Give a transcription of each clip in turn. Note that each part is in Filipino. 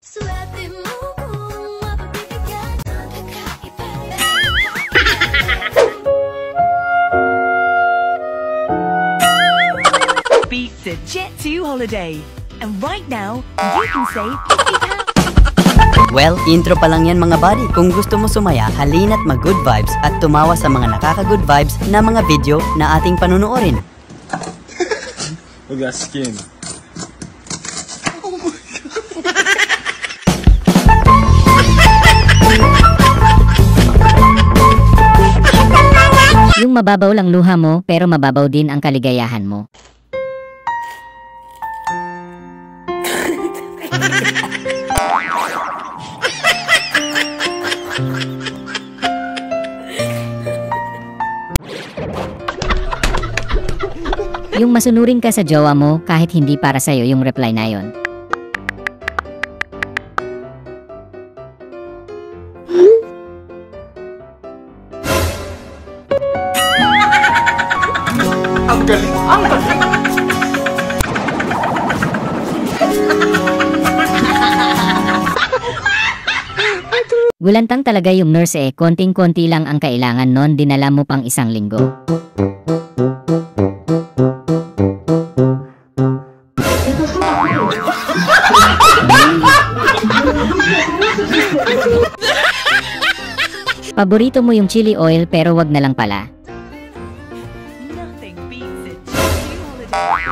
Swerte mo kung mapagbibigyan ng kakaiba. Pizza Jet2 holiday. And right now, you can save £50. Well, intro pa lang yan mga buddy. Kung gusto mo sumaya, halina't mag-good vibes at tumawa sa mga nakaka-good vibes na mga video na ating panunuorin. Look at that skin. Yung mababaw lang luha mo, pero mababaw din ang kaligayahan mo. Yung masunurin ka sa jowa mo kahit hindi para sa'yo yung reply na yon. Ang galing! Ang galing! Gulantang talaga yung nurse eh, konting-konti lang ang kailangan nun, dinala mo pang 1 linggo. Paborito mo yung chili oil pero wag na lang pala. Nothing beats a Jet2 holiday.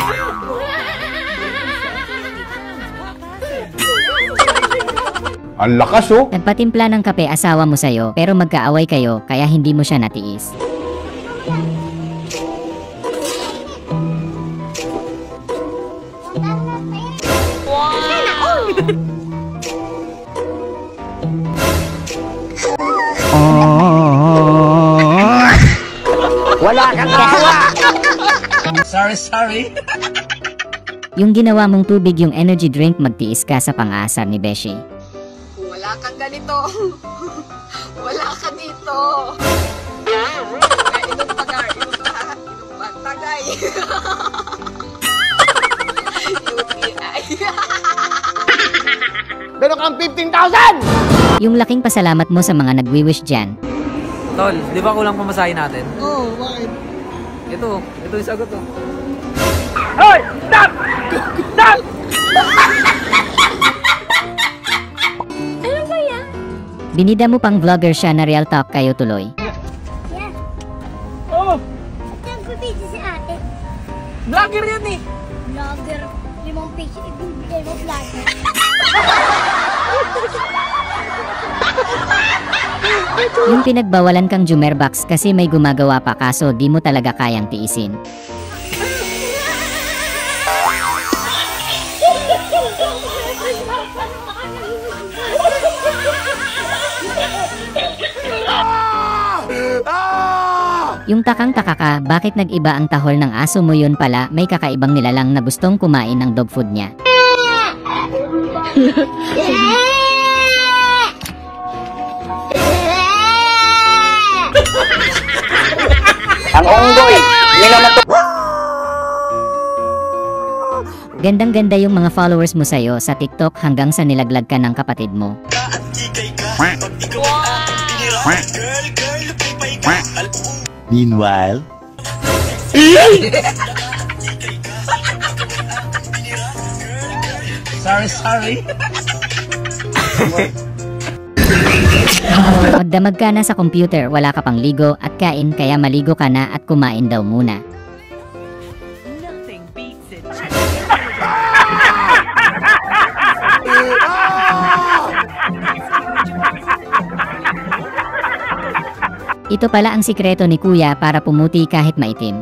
Ang lakas oh! Nagpatimpla ng kape asawa mo sa'yo pero magkaaway kayo kaya hindi mo siya natiis. Wala kang kawa! Sorry! Yung ginawa mong tubig yung energy drink, magtiis ka sa pang-aasar ni Beshi. Wala kang ganito. Wala ka dito. Inom pa, Gar. Inom pa. Tagay. UTI. Meron kang 15,000! Yung laking pasalamat mo sa mga nagwi-wish dyan. Tol, di ba kulang pamasahin natin? Oo, bakit? Ito yung sagot oh. Hoy! Stop! Stop! Ano ba yan? Binida mo pang vlogger siya na real talk kayo tuloy. Yan. Oh! Nagpapidyo si ate. Vlogger yan eh! Vlogger. 5 page. Ibigay mo vlogger. Yung pinagbawalan kang Jumerbox kasi may gumagawa pa kaso di mo talaga kayang tiisin. Yung takang-taka ka, bakit nag-iba ang tahol ng aso mo? Yun pala, may kakaibang nilalang na gustong kumain ng dog food niya. Ang unggoy! Minamatog! Gandang-ganda yung mga followers mo sa'yo sa TikTok hanggang sa nilaglag ka ng kapatid mo. Meanwhile, Sorry! Magdamag ka na sa computer, wala ka pang ligo at kain kaya maligo ka na at kumain daw muna. Nothing beats a Jet2 Ito pala ang sikreto ni Kuya para pumuti kahit maitim.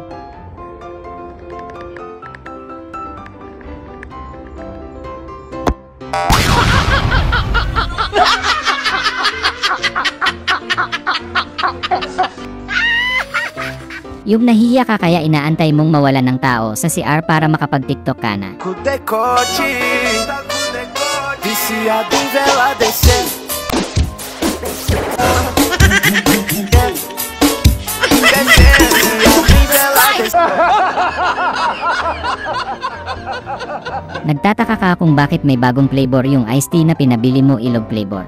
Yung nahiya ka kaya inaantay mong mawalan ng tao sa CR para makapag-TikTok ka na. Nagtataka ka kung bakit may bagong flavor yung iced tea na pinabili mo ilog flavor.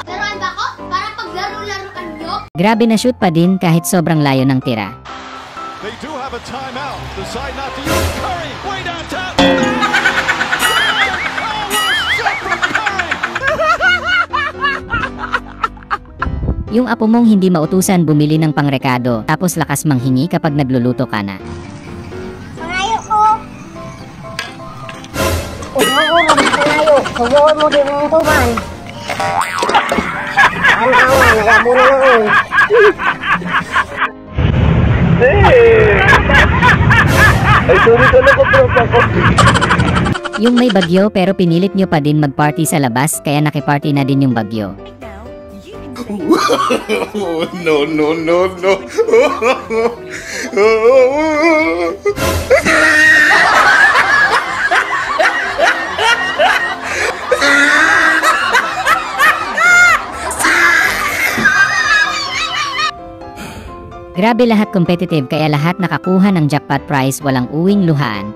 Laruan ba ko? Para paglaro-laruan nyo? Grabe na shoot pa din kahit sobrang layo ng tira. They do have a timeout. Decide not to use Curry. Way downtown. Yung apo mong hindi mautusan bumili ng pangrekado tapos lakas manghingi kapag nagluluto ka na. Pangayo ko! Umuurong pangayo. Subuhan mo din ang tuman. Ang awan, nagabo na lang. Ay, sorry talaga, tropa ko. Yung may bagyo pero pinilit nyo pa din magparty sa labas kaya nakiparty na din yung bagyo. Right now, you can Oh, no, no, no, no. Grabe lahat competitive kaya lahat nakakuha ng jackpot prize walang uwing luhaan.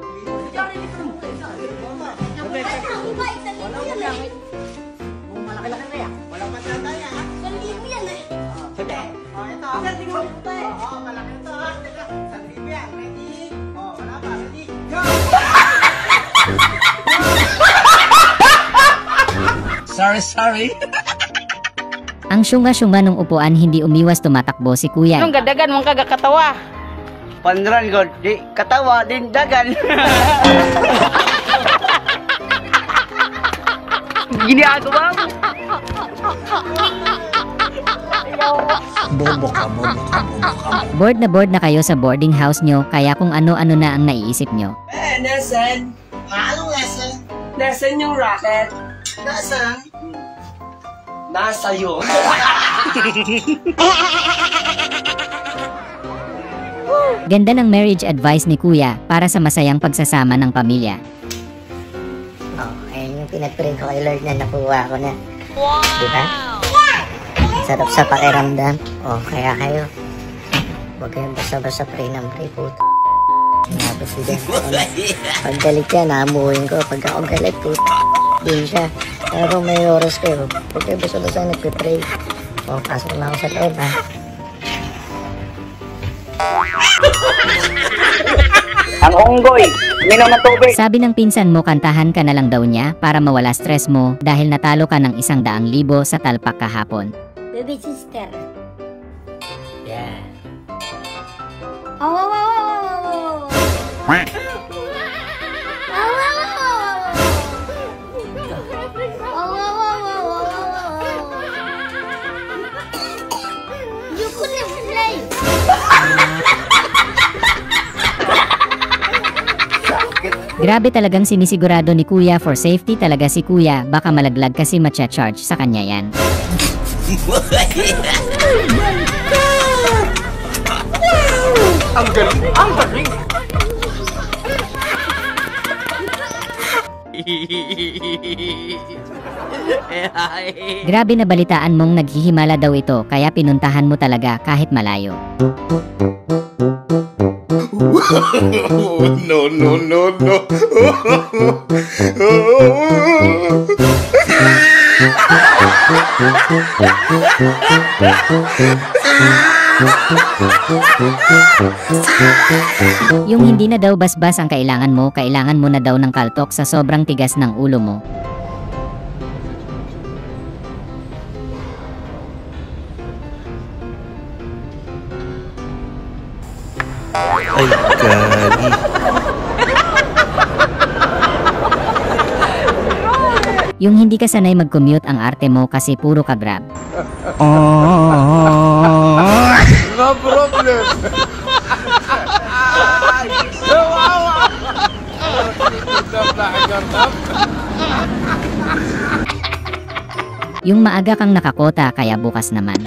Sorry. Ang syunga-syunga nung upuan hindi umiwas tumatakbo si kuya. Anong gadagan mong kagakatawa? Panran God, di katawa din dagan. Ginagawa mo. Bored na kayo sa boarding house nyo kaya kung ano-ano na ang naiisip nyo. Nasaan? Anong lesson? Nasaan yung racket? Nasaan? Nasa'yo. Ganda ng marriage advice ni kuya para sa masayang pagsasama ng pamilya. Oh, ayun yung pinag-pray ko kay Lord na nakuha ko na. Wow! Diba? Sarap sa pakiramdam. Oh, kaya kayo. Huwag kayong basta-basta pray ng pray po. Mga presidente. Pag galit yan, naamuhin ko. Pag ako galit po, din siya. Pero kung may oras kayo, huwag kayo basta-basta nagpipray. Oh, pasok na ako sa loob, ha? Ang unggoy, minom ng tubig. Sabi ng pinsan mo kantahan ka na lang daw niya para mawala stress mo dahil natalo ka ng 100,000 sa talpak kahapon. Baby sister. Yeah. Oh, wow, wow, wow, wow. You couldn't play. Grabe talagang sinisigurado ni kuya for safety talaga si kuya baka malaglag kasi matcha-charge sa kanya yan. Ang galing! Ang galing! Grabe na balitaan mong naghihimala daw ito kaya pinuntahan mo talaga kahit malayo. No, no, no, no. Yung hindi na daw basbas ang kailangan mo na daw ng kaltok sa sobrang tigas ng ulo mo. Ay, gagi. Yung hindi ka sanay mag-commute ang arte mo kasi puro ka grab. No problem. Yung maaga kang nakakota kaya bukas naman.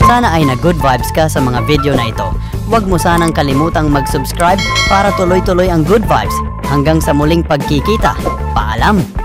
Sana ay na-good vibes ka sa mga video na ito. Huwag mo sanang kalimutang mag-subscribe para tuloy-tuloy ang good vibes. Hanggang sa muling pagkikita. Paalam!